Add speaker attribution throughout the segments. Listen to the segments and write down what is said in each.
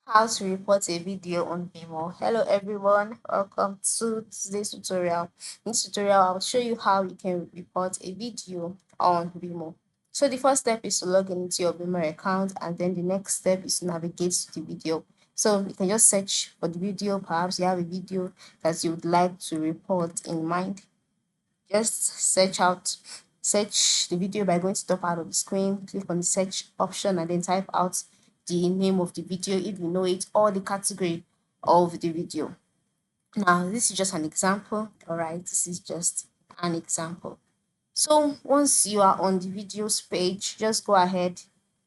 Speaker 1: How to report a video on Vimeo. Hello everyone, welcome to today's tutorial. In this tutorial, I'll show you how you can report a video on Vimeo. So the first step is to log into your Vimeo account, and then the next step is to navigate to the video. So you can just search for the video. Perhaps you have a video that you would like to report in mind. Just search the video by going to the top part of the screen, click on the search option, and then type out the name of the video if you know it, or the category of the video. Now this is just an example. All right, this is just an example. So once you are on the videos page, just go ahead.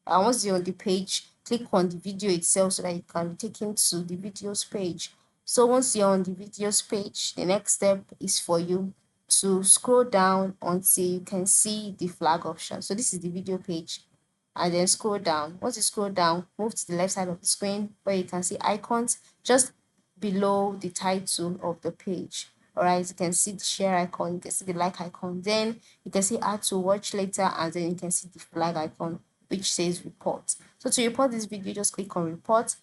Speaker 1: Once you're on the page, click on the video itself so that you can be taken to the videos page. So once you're on the videos page, the next step is for you to scroll down until you can see the flag option. So this is the video page, and then scroll down. Once you scroll down, move to the left side of the screen where you can see icons just below the title of the page. All right, you can see the share icon, you can see the like icon, then you can see add to watch later, and then you can see the flag icon which says report. So to report this video, just click on report,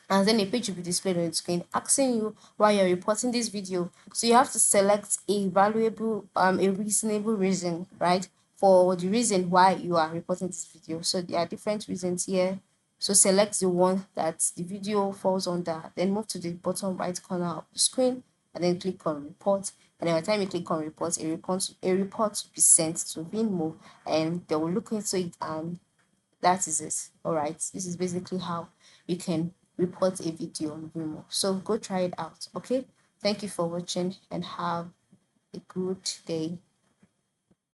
Speaker 1: and then a page will be displayed on the screen asking you why you're reporting this video. So you have to select a reasonable reason, right, for the reason why you are reporting this video. So there are different reasons here. So select the one that the video falls under, then move to the bottom right corner of the screen, and then click on report. And then by the time you click on report, a report will be sent to Vimeo, and they will look into it, and that is it. All right, this is basically how you can report a video on Vimeo. So go try it out. Okay, thank you for watching and have a good day.